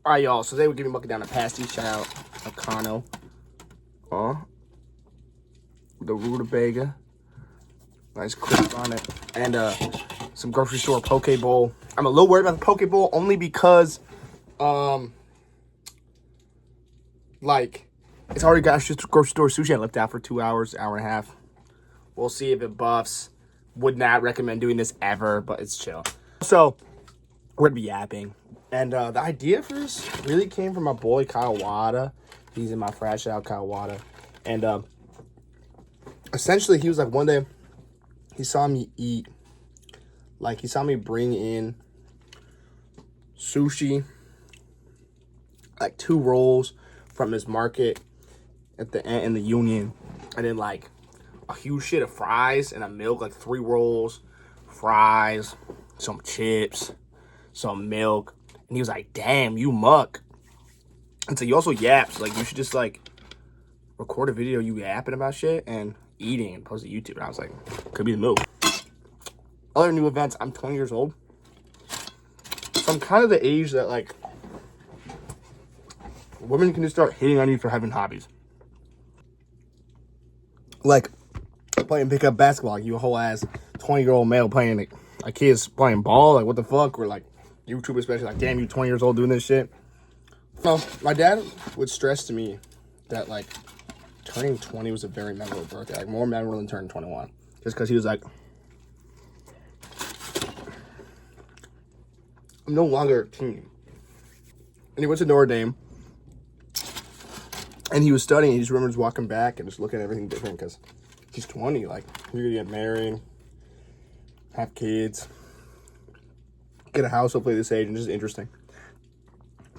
All right, y'all. So they were giving me down a pasty. Shout out Econo. The rutabaga. Nice crisp on it. And some grocery store poke bowl. I'm a little worried about the poke bowl only because like it's already got just grocery store sushi I left out for 2 hours, hour and a half. We'll see if it buffs. Would not recommend doing this ever, but it's chill. So we're gonna be yapping. And the idea for this really came from my boy Kyle Wada. He's in my frat. Shout out Kyle Wada. And essentially he was like, one day he saw me eat, like he saw me bring in sushi, like 2 rolls from his market at the end in the Union, and then like a huge shit of fries and a milk, like 3 rolls, fries, some chips, some milk. And he was like, damn, you muck. And so he also yaps. Like, you should just, like, record a video you yapping about shit and eating and post it to YouTube. And I was like, could be the move. Other new events, I'm 20 years old. So I'm kind of the age that, like, women can just start hitting on you for having hobbies. Like, playing pickup basketball. Like, you a whole ass 20-year-old male playing, like, a kid's playing ball. Like, what the fuck? Or, like, YouTube especially, like, damn, you 20 years old doing this shit. No, my dad would stress to me that, like, turning 20 was a very memorable birthday. Like, more memorable than turning 21. Just because he was like, I'm no longer a teen. And he went to Notre Dame. And he was studying. He just remembers walking back and just looking at everything different because he's 20. Like, you're going to get married, have kids, get a house hopefully this age, and just interesting.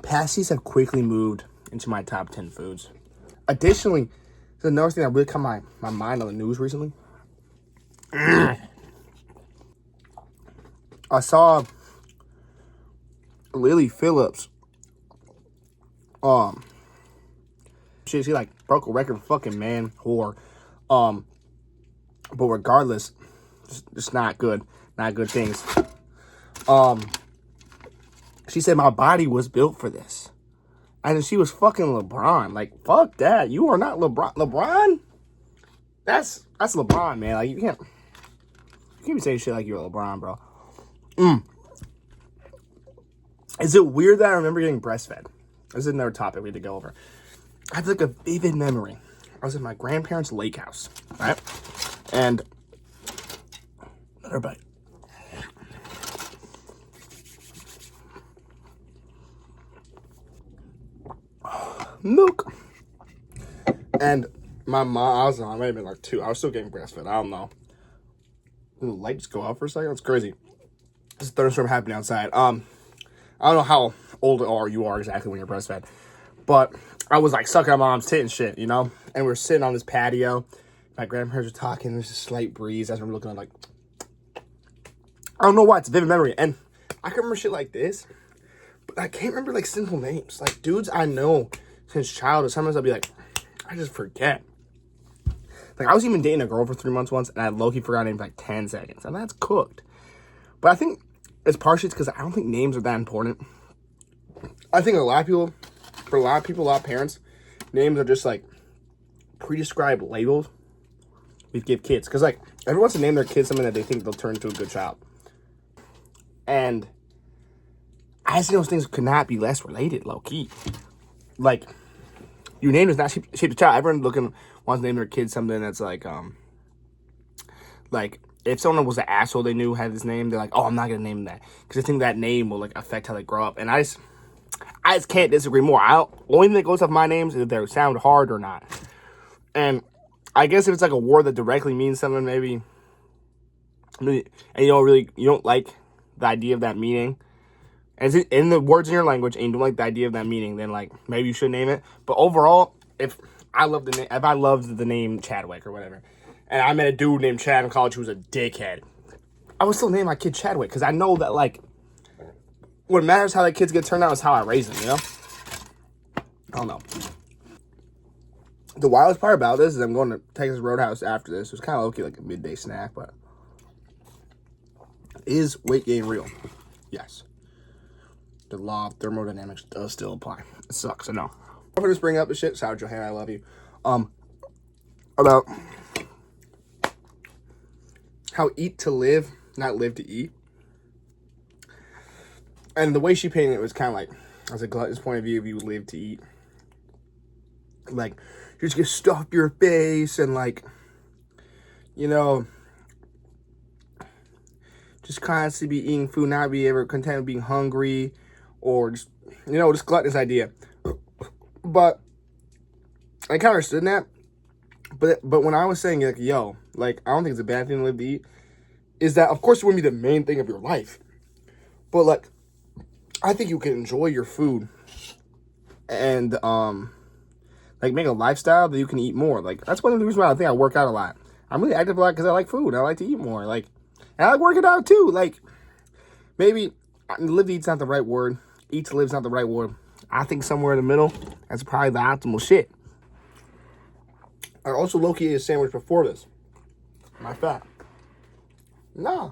Pasties have quickly moved into my top 10 foods. Additionally, there's another thing that really caught my mind on the news recently. I saw Lily Phillips. She like broke a record, fucking man, whore. But regardless, it's not good. Not good things. She said my body was built for this. And she was fucking LeBron. Like, fuck that. You are not LeBron. LeBron? That's LeBron, man. Like, you can't be saying shit like you're LeBron, bro. Is it weird that I remember getting breastfed? This is another topic we had to go over. I have like a vivid memory. I was at my grandparents' lake house, right? And another bite. Milk. And my mom, I might have been like 2. I was still getting breastfed. I don't know. Did the lights go out for a second? That's crazy. This is a thunderstorm happening outside. I don't know how old you are exactly when you're breastfed, but I was like sucking on mom's tit and shit, you know? And we were sitting on this patio. My grandparents were talking. There's a slight breeze. I remember looking at like, I don't know why. It's a vivid memory. And I can remember shit like this, but I can't remember like simple names. Like dudes I know since childhood. Sometimes I'll be like, I just forget. Like I was even dating a girl for 3 months once, and I low-key forgot her name for like 10 seconds. And that's cooked. But I think it's partially because I don't think names are that important. I think a lot of people, a lot of parents, names are just like pre-described labels we give kids. Because like everyone wants to name their kids something that they think they'll turn into a good child. And I just think those things could not be less related, low-key. Like, your name is not shaped a child. Everyone wants to name their kid something that's like if someone was an asshole they knew had this name, they're like, oh, I'm not gonna name them that because I think that name will like affect how they grow up. And I just can't disagree more. Only thing that goes off my names is if they sound hard or not. And I guess if it's like a word that directly means something, maybe, and you don't like the idea of that meaning, and it's in the words in your language, and you don't like the idea of that meaning, then like maybe you should name it. But overall, if I loved the name Chadwick or whatever, and I met a dude named Chad in college who was a dickhead, I would still name my kid Chadwick because I know that like what matters how that kids get turned out is how I raise them, you know? I don't know. The wildest part about this is I'm going to Texas Roadhouse after this. It was kind of okay, like a midday snack, but is weight gain real? Yes. the law of thermodynamics does still apply. It sucks, I know. I'm gonna just bring up the shit. Sorry, Johanna, I love you. About how eat to live, not live to eat. And the way she painted it was kind of like, as a glutton's point of view, if you live to eat. Like, you just get stuff your face and like, you know, just constantly be eating food, not be ever content with being hungry, or just, you know, just gluttonous idea. But I kind of understood that. But when I was saying, like, yo, like, I don't think it's a bad thing to live to eat, is that, of course, it wouldn't be the main thing of your life. But, like, I think you can enjoy your food and, like, make a lifestyle that you can eat more. Like, that's one of the reasons why I think I work out a lot. I'm really active a lot because I like food. I like to eat more. Like, and I like working out, too. Like, maybe live to eat's not the right word. Eat to live's not the right word. I think somewhere in the middle, that's probably the optimal shit. I also low-key ate a sandwich before this. Am I fat? Nah.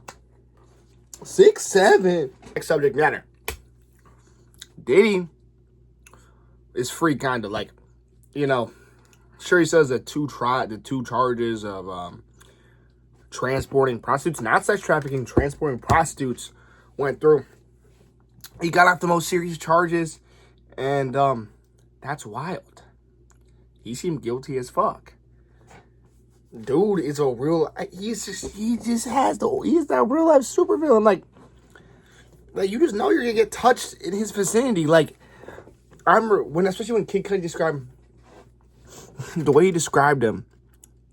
6'7". Next subject matter. Diddy is free, kind of. Like, you know, sure he says that the two charges of transporting prostitutes, not sex trafficking, transporting prostitutes went through. He got off the most serious charges, and that's wild. He seemed guilty as fuck. Dude is a real, he just has he's that real life supervillain. Like you just know you're gonna get touched in his vicinity. Like, I remember especially when Kid Cudi described the way he described him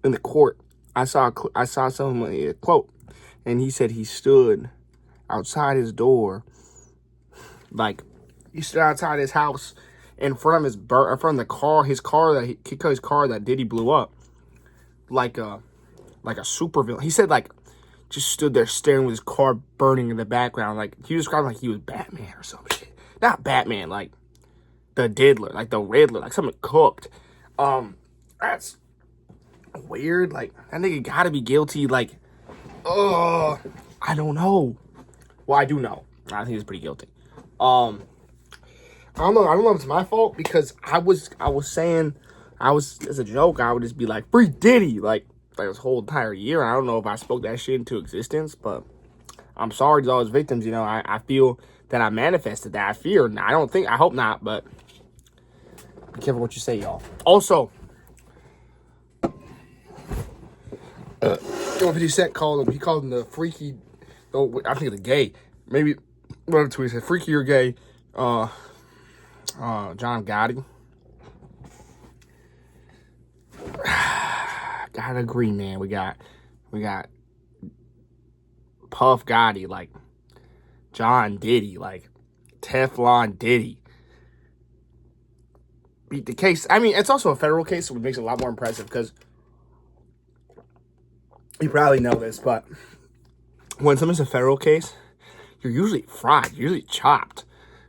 in the court. I saw a quote, and he said he stood outside his door, like he stood outside his house in front of the car, Kid Cudi's car that Diddy blew up, like a supervillain. He said, like, just stood there staring with his car burning in the background. Like, he described like he was Batman or some shit. Not Batman, like the Diddler, like the Riddler, like something cooked. That's weird. Like, that nigga gotta be guilty. Like, I don't know. Well, I do know. I think he's pretty guilty. I don't know. I don't know if it's my fault, because I was saying, as a joke, I would just be like, free Diddy, like this whole entire year. I don't know if I spoke that shit into existence, but I'm sorry to all his victims. You know, I feel that I manifested that. I hope not, but be careful what you say, y'all. Also, 50 Cent called him the freaky, I think the gay, maybe, whatever tweet said, freaky or gay, John Gotti. Gotta agree, man. We got Puff Gotti, like John Diddy, like Teflon Diddy. Beat the case. I mean, it's also a federal case, so it makes it a lot more impressive, because you probably know this, but when something's a federal case, you're usually fried, you're usually chopped,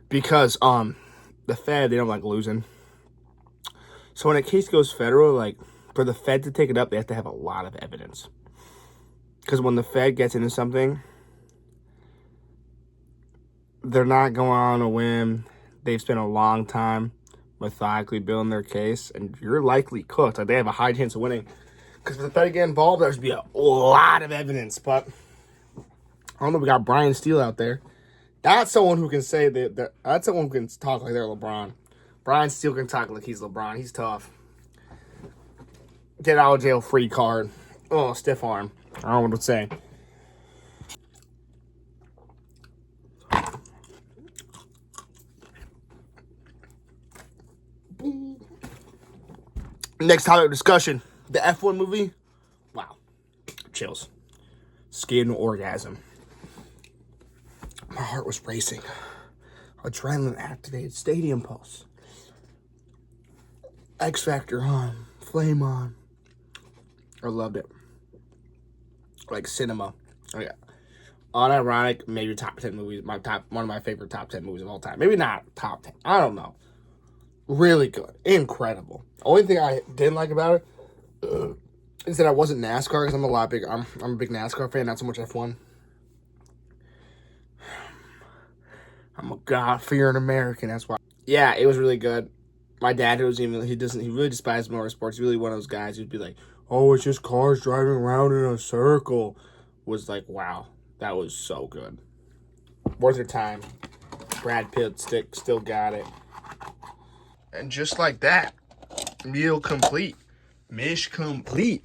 because the Fed, they don't like losing. So when a case goes federal, like, for the Fed to take it up, they have to have a lot of evidence. Because when the Fed gets into something, they're not going on a whim. They've spent a long time methodically building their case, and you're likely cooked. Like, they have a high chance of winning. Because if the Fed get involved, there's be a lot of evidence. But I don't know. We got Brian Steele out there. That's someone who can say that's someone who can talk like they're LeBron. Brian Steele can talk like he's LeBron. He's tough. Get out of jail free card. Oh, stiff arm. I don't know what to say. Next topic of discussion. The F1 movie. Wow. Chills. Skin orgasm. My heart was racing. Adrenaline activated. Stadium pulse. X Factor on. Flame on. I loved it. Like cinema. Oh yeah. Unironic, maybe top 10 movies. One of my favorite top 10 movies of all time. Maybe not top 10. I don't know. Really good. Incredible. Only thing I didn't like about it is that I wasn't NASCAR, because I'm a big NASCAR fan, not so much F1. I'm a God-fearing American. That's why. Yeah, it was really good. My dad, he really despises motorsports. He's really one of those guys who'd be like, oh, it's just cars driving around in a circle. Was like, wow, that was so good. Worth your time. Brad Pitt still got it. And just like that, meal complete. Mish complete.